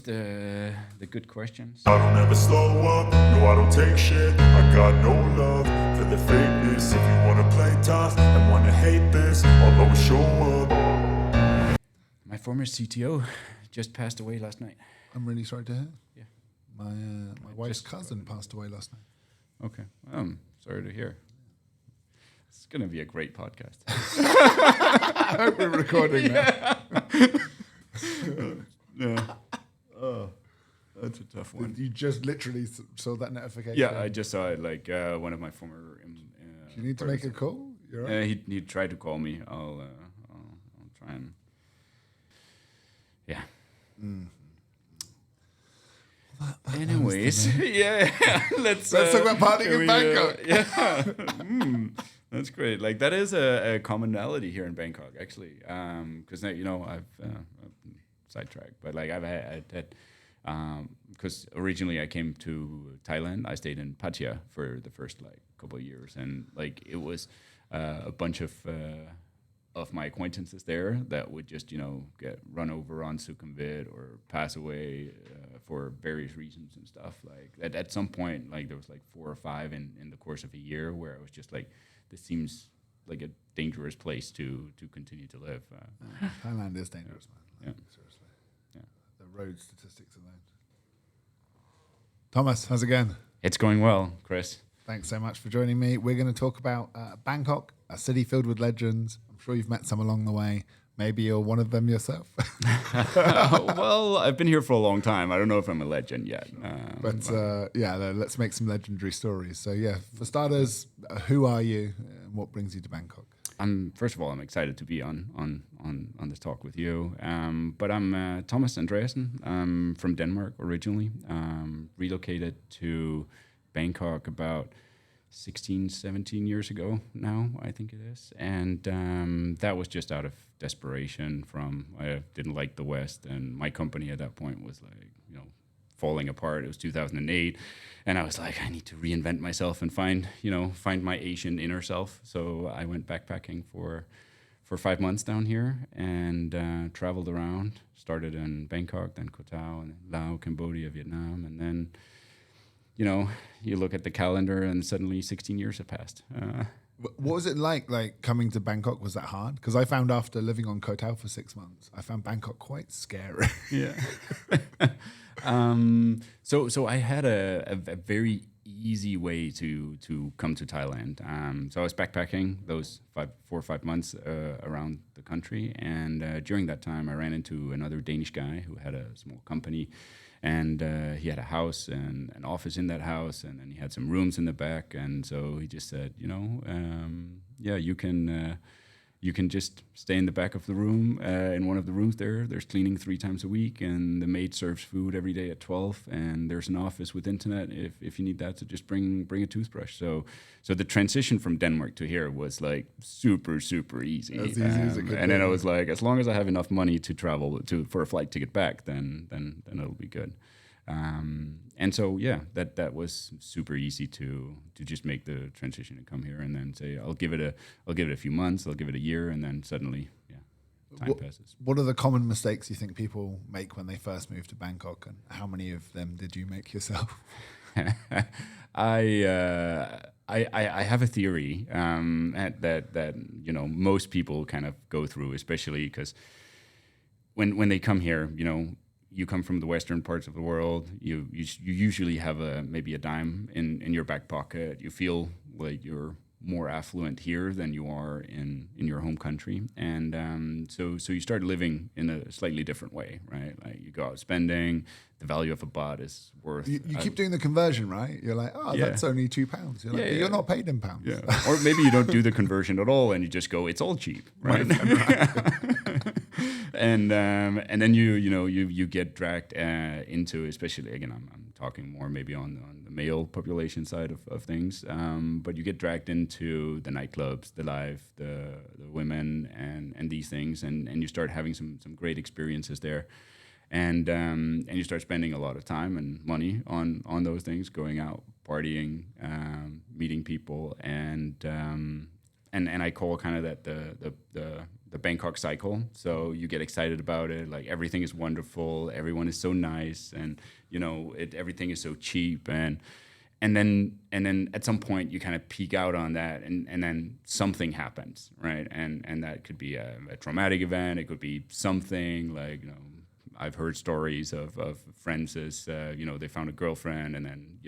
The good questions. I don't ever slow up, no I don't take shit. I got no love for the fakeness. If you wanna play tough and wanna hate this, I'll always show up. My former CTO just passed away last night. I'm really sorry to hear. Yeah. My wife's cousin passed away last night. Okay. Sorry to hear. It's gonna be a great podcast. I hope we're recording now. Yeah. Oh, that's a tough one. You just literally saw that notification? Yeah, I just saw it. Like one of my former. You need to make a call. You're right. He tried to call me. I'll try and. Yeah. Mm. Anyways, yeah. Let's talk about partying in Bangkok. Yeah. That's great. Like that is a commonality here in Bangkok, actually. Because I've sidetracked, but like I've had because originally I came to Thailand. I stayed in Pattaya for the first like couple of years, and like it was a bunch of my acquaintances there that would just get run over on Sukhumvit or pass away for various reasons and stuff. Like at some point, like there was like 4 or 5 in the course of a year where I was just like, this seems like a dangerous place to continue to live. Thailand is dangerous, man. Like, yeah. Seriously. Yeah. The road statistics alone. Thomas, how's it going? It's going well, Chris. Thanks so much for joining me. We're going to talk about Bangkok, a city filled with legends. I'm sure you've met some along the way. Maybe you're one of them yourself. Well, I've been here for a long time. I don't know if I'm a legend yet. Let's make some legendary stories. So yeah, for starters, who are you and what brings you to Bangkok? First of all, I'm excited to be on this talk with you. But I'm Thomas Andreasen. I'm from Denmark originally. Relocated to Bangkok about 16, 17 years ago now, I think it is. And that was just out of desperation I didn't like the West, and my company at that point was like, falling apart. It was 2008. And I was like, I need to reinvent myself and find my Asian inner self. So I went backpacking for 5 months down here and traveled around, started in Bangkok, then Koh Tao, and Laos, Cambodia, Vietnam, and then you look at the calendar and suddenly 16 years have passed. What was it like coming to Bangkok? Was that hard? Because I found after living on Koh Tao for 6 months, I found Bangkok quite scary. Yeah. So I had a very easy way to come to Thailand. So I was backpacking those 4 or 5 months around the country. And during that time, I ran into another Danish guy who had a small company. And he had a house and an office in that house, and then he had some rooms in the back. And so he just said, you can just stay in the back of the room. In one of the rooms there's cleaning 3 times a week, and the maid serves food every day at 12. And there's an office with internet if you need that, so just bring a toothbrush. So the transition from Denmark to here was like super, super easy. As easy as it could and be. then I was like, as long as I have enough money to travel for a flight ticket back, then it'll be good. And so that was super easy to just make the transition and come here, and then say I'll give it a few months, I'll give it a year, and then suddenly time passes. What are the common mistakes you think people make when they first move to Bangkok, and how many of them did you make yourself? I have a theory that most people kind of go through, especially because when they come here, you come from the western parts of the world. You usually have maybe a dime in your back pocket. You feel like you're more affluent here than you are in your home country, and so you start living in a slightly different way, right? Like you go out spending. The value of a baht is worth. You keep doing the conversion, right? You're like, that's only £2. You're like, you're not paid in pounds. Yeah. Or maybe you don't do the conversion at all, and you just go, it's all cheap, right? And then you get dragged into, especially again, I'm talking more maybe on the male population side of things, but you get dragged into the nightclubs, the life, the women, and these things, and you start having some great experiences there. And you start spending a lot of time and money on those things, going out, partying, meeting people, and I call kind of that the the Bangkok cycle. So you get excited about it, like everything is wonderful, everyone is so nice, and everything is so cheap, and then at some point you kind of peak out on that, and then something happens, right? And that could be a traumatic event. It could be something like, I've heard stories of friends as they found a girlfriend, and then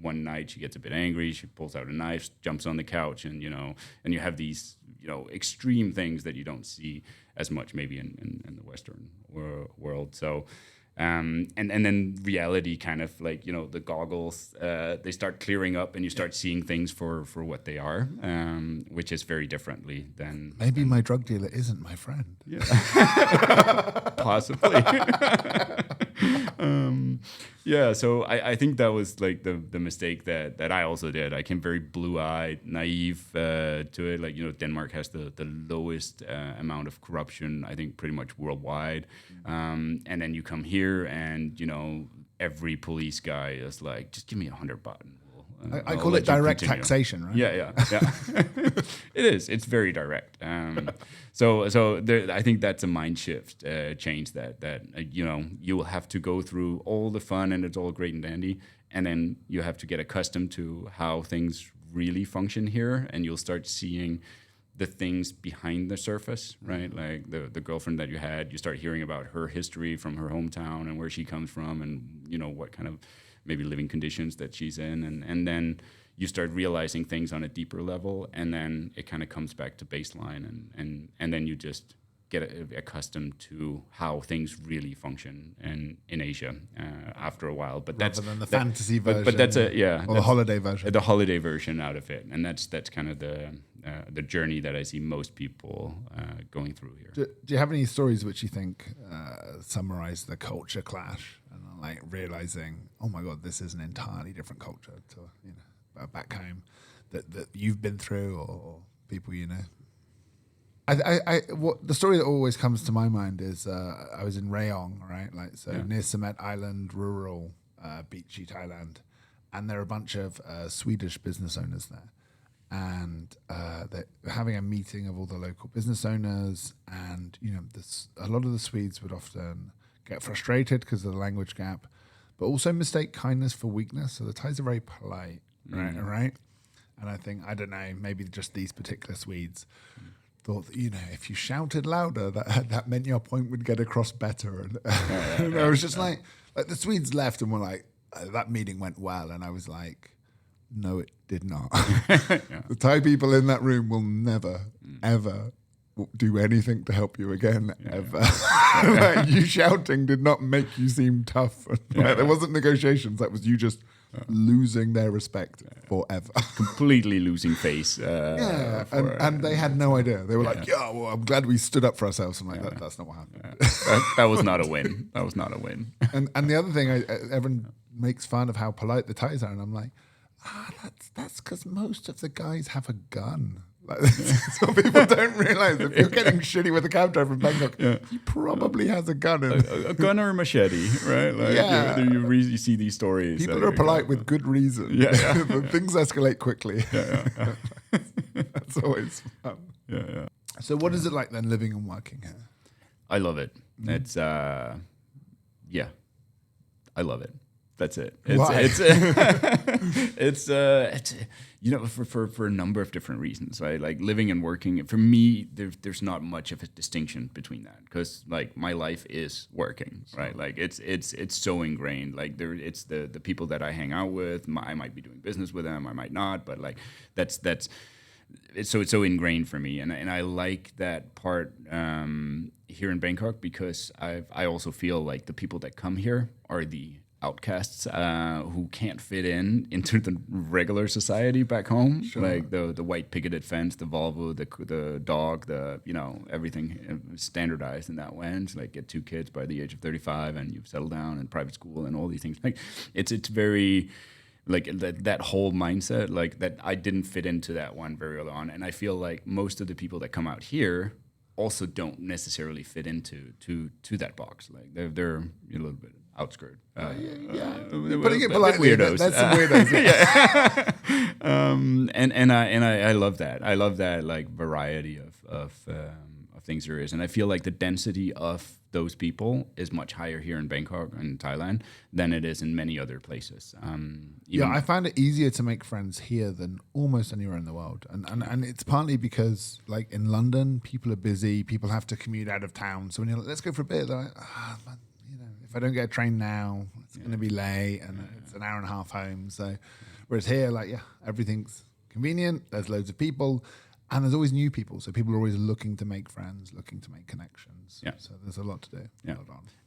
one night she gets a bit angry, she pulls out a knife, jumps on the couch, and you have these extreme things that you don't see as much maybe in the Western world. So. And then reality kind of like, the goggles, they start clearing up, and you start seeing things for what they are, which is very differently than... Maybe my drug dealer isn't my friend. Yeah. Possibly. So I think that was like the mistake that I also did. I came very blue-eyed, naive to it. Like, Denmark has the lowest amount of corruption, I think, pretty much worldwide. And then you come here, and, every police guy is like, just give me 100 baht. I call it direct taxation, right? Yeah. It is. It's very direct. So there, I think that's a mind shift change that you will have to go through all the fun, and it's all great and dandy, and then you have to get accustomed to how things really function here, and you'll start seeing the things behind the surface, right? Like the girlfriend that you had, you start hearing about her history from her hometown and where she comes from, and what kind of maybe living conditions that she's in, and then you start realizing things on a deeper level, and then it kind of comes back to baseline, and then you just get accustomed to how things really function in Asia after a while. But rather than the fantasy version, but that's the holiday version, the holiday version out of it, and that's kind of the journey that I see most people going through here. Do you have any stories which you think summarize the culture clash, and like realizing, oh my God, this is an entirely different culture to back home that you've been through, or people you know? What the story that always comes to my mind is I was in Rayong, right? Near Samet Island, rural, beachy Thailand, and there are a bunch of Swedish business owners there, and they're having a meeting of all the local business owners, and a lot of the Swedes would often get frustrated because of the language gap, but also mistake kindness for weakness. So the Thais are very polite, right? Right? And I think, I don't know, maybe just these particular Swedes thought that, if you shouted louder, that meant your point would get across better. And I was just like the Swedes left and were like, that meeting went well. And I was like, no, it did not. The Thai people in that room will never, ever do anything to help you again, ever. Like, you shouting did not make you seem tough. There wasn't negotiations. That was you just losing their respect forever. Completely losing face. And they had no idea. They were like, well, I'm glad we stood up for ourselves. I'm like, that's not what happened. That was not a win. That was not a win. And the other thing, everyone makes fun of how polite the Thais are. And I'm like, that's because most of the guys have a gun. So people don't realize if you're getting shitty with a cab driver in Bangkok, he probably has a gun. A gun or a machete, right? Like, you see these stories. People are polite with good reason. Things escalate quickly. That's always fun. So what is it like then living and working here? I love it. It's I love it. That's it. It's for a number of different reasons, right? Like living and working. For me, there's not much of a distinction between that, because like my life is working, right? Like it's so ingrained. Like it's the people that I hang out with. I might be doing business with them, I might not, but like that's it's so ingrained for me, and I like that part here in Bangkok, because I also feel like the people that come here are the outcasts who can't fit into the regular society back home. Sure. Like the white picketed fence, the Volvo, the dog, everything standardized in that way. And like get 2 kids by the age of 35, and you've settled down in private school and all these things. Like it's very like that whole mindset, like that I didn't fit into that one very early on. And I feel like most of the people that come out here also don't necessarily fit into that box. Like they're a little bit outskirt. Putting it politely, weirdos. That's some weirdos. And I love that. I love that like variety of things there is. And I feel like the density of those people is much higher here in Bangkok and Thailand than it is in many other places. I find it easier to make friends here than almost anywhere in the world. And it's partly because, like, in London, people are busy. People have to commute out of town. So when you're like, let's go for a beer, they're like, man, if I don't get a train now, it's going to be late and it's an hour and a half home. So whereas here, like, everything's convenient. There's loads of people. And there's always new people, so people are always looking to make friends, looking to make connections. Yeah. So there's a lot to do. Yeah.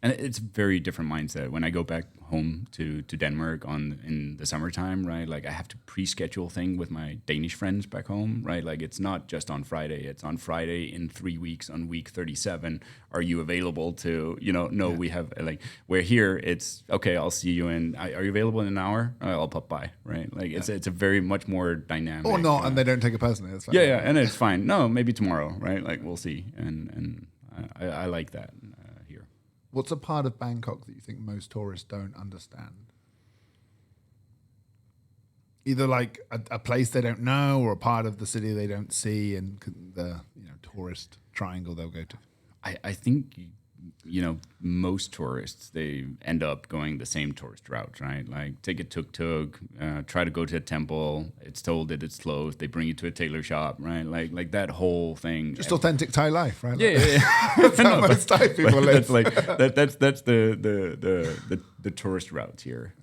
And it's a very different mindset. When I go back home to Denmark in the summertime, right? Like I have to pre-schedule thing with my Danish friends back home, right? Like it's not just on Friday. It's on Friday in 3 weeks on week 37. Are you available to, no, we have like, where here it's, okay, I'll see you are you available in an hour? I'll pop by, right? Like it's a very much more dynamic. Or not, and they don't take it personally. That's fine. Yeah, and it's fine. No, maybe tomorrow, right? Like we'll see. And I like that here. What's a part of Bangkok that you think most tourists don't understand? Either like a place they don't know or a part of the city they don't see and the tourist triangle they'll go to. I think, most tourists, they end up going the same tourist route, right? Like take a tuk-tuk, try to go to a temple. It's told that it's closed. They bring you to a tailor shop, right? Like that whole thing. Just authentic Thai life, right? Yeah. That's how most Thai people live. That's like that's the tourist route here.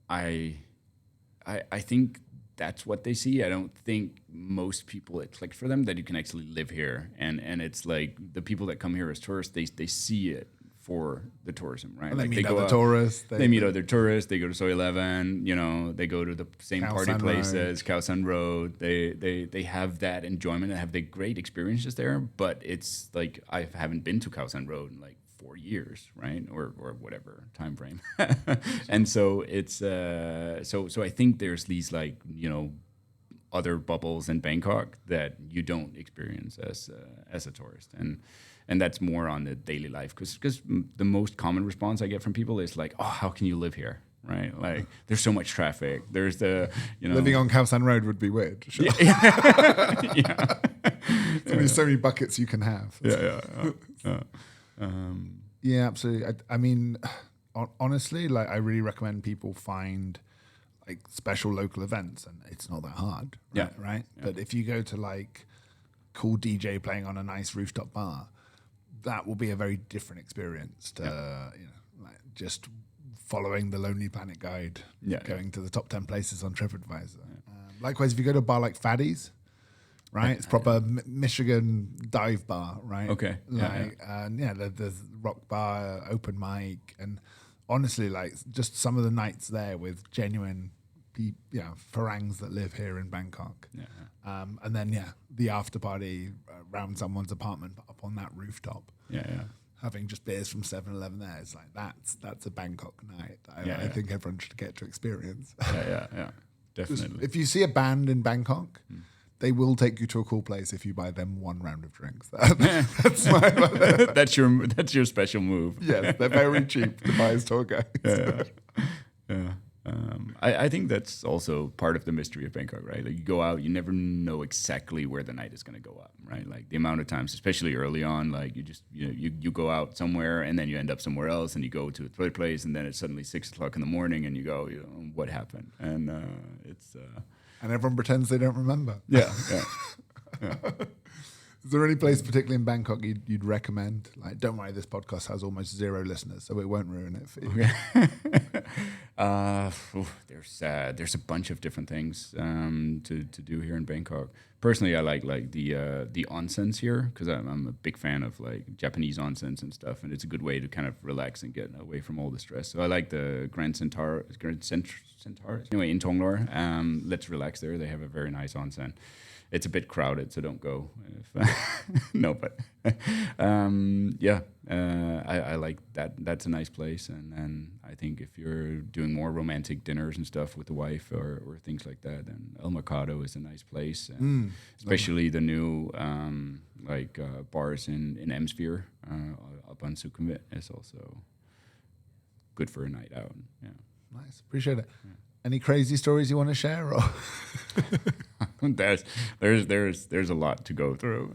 I think that's what they see. I don't think most people it clicked for them that you can actually live here, and it's like the people that come here as tourists, they see it for the tourism, right? And like they meet other tourists. They meet other tourists. They go to Soy 11. They go to the same Khao party San places, Khao San Road. They have that enjoyment and have the great experiences there. But it's like I haven't been to Khao San Road in like 4 years, right, or whatever time frame. And so it's so I think there's these like other bubbles in Bangkok that you don't experience as a tourist, and that's more on the daily life because the most common response I get from people is like, oh, how can you live here? Right, like there's so much traffic. There's the living on Khao San Road would be weird. Sure. Yeah. There's so many buckets you can have. Yeah, absolutely. I mean, honestly, like I really recommend people find like special local events, and it's not that hard. Right. Yeah. But if you go to like cool DJ playing on a nice rooftop bar, that will be a very different experience to like just following the Lonely Planet guide, going to the top 10 places on TripAdvisor. Likewise, if you go to a bar like Faddy's, right, it's proper Michigan dive bar, right? Okay. And there's rock bar, open mic, and honestly, like just some of the nights there with genuine Farangs that live here in Bangkok. And then the after party around someone's apartment up on that rooftop. Having just beers from 7-Eleven there, it's like that's a Bangkok night. I think everyone should get to experience. Definitely. Just, if you see a band in Bangkok, they will take you to a cool place if you buy them one round of drinks. That's that's your special move. Yes, they're very cheap to buy as tour guides. I think that's also part of the mystery of Bangkok, right? Like you go out, you never know exactly where the night is going to go up, right? Like the amount of times, especially early on, like you just you go out somewhere and then you end up somewhere else, and you go to a third place, and then it's suddenly 6 o'clock in the morning, and you go, what happened? And it's and everyone pretends they don't remember. Yeah. Is there any place, particularly in Bangkok, you'd recommend? Like, don't worry, this podcast has almost 0 listeners, so it won't ruin it for you. There's a bunch of different things to do here in Bangkok. Personally, I like the onsens here because I'm a big fan of like Japanese onsens and stuff, and it's a good way to kind of relax and get away from all the stress. So I like the Grand Centaur. Anyway, in Tonglor, let's relax there. They have a very nice onsen. It's a bit crowded, so don't go. I like that. That's a nice place, and I think if you're doing more romantic dinners and stuff with the wife or things like that, then El Mercado is a nice place, especially the new bars in Emsphere up on Sukhumvit is also good for a night out. Yeah, nice. Appreciate it. Yeah. Any crazy stories you want to share? Or there's a lot to go through,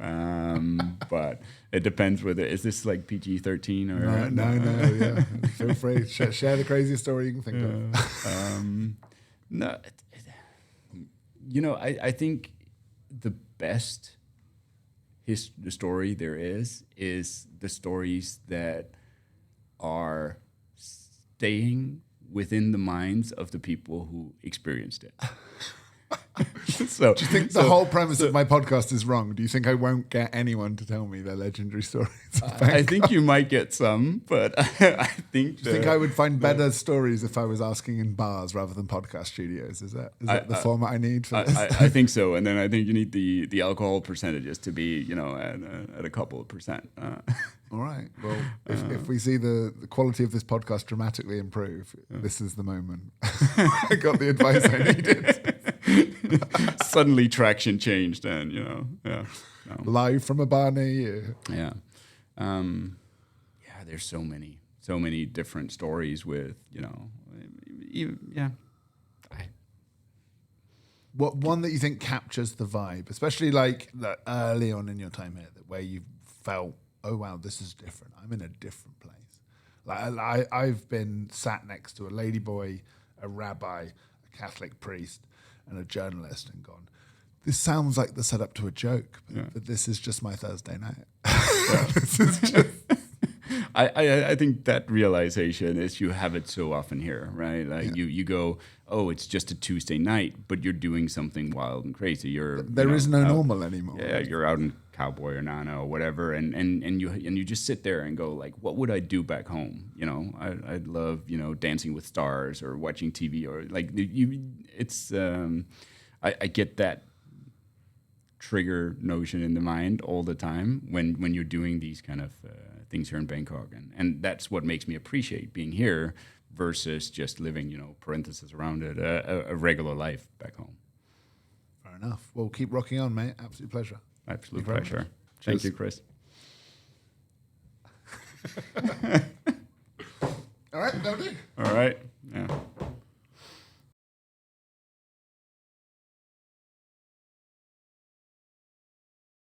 but it depends whether is this like PG-13 or No, yeah. Feel free, share the craziest story you can think of. No, I think the best the story there is the stories that are staying within the minds of the people who experienced it. So, do you think the whole premise of my podcast is wrong? Do you think I won't get anyone to tell me their legendary stories? I think you might get some, but I think. Do you think I would find better stories if I was asking in bars rather than podcast studios? Is that the format I need for this? I think so, and then I think you need the alcohol percentages to be at a couple of percent. All right. Well, if we see the quality of this podcast dramatically improve, this is the moment. I got the advice I needed. Suddenly traction changed, and live from a bar near you. Yeah, there's so many different stories with What one that you think captures the vibe, especially like early on in your time here, where you felt, oh wow, this is different. I'm in a different place. Like I've been sat next to a ladyboy, a rabbi, a Catholic priest, and a journalist, and gone, this sounds like the setup to a joke, but this is just my Thursday night. This is just. I think that realization is you have it so often here, right? Like you go, oh, it's just a Tuesday night, but you're doing something wild and crazy. There is no normal anymore. Yeah, you're out in Cowboy or Nana or whatever, and you just sit there and go like, what would I do back home? I'd love Dancing with Stars or watching TV or like it's I get that trigger notion in the mind all the time when you're doing these kind of things here in Bangkok, and that's what makes me appreciate being here versus just living parentheses around it a regular life back home. Fair enough. Well, keep rocking on, mate. Absolute pleasure. Absolute pleasure. Thank you, Chris. All right, that'll do. All right.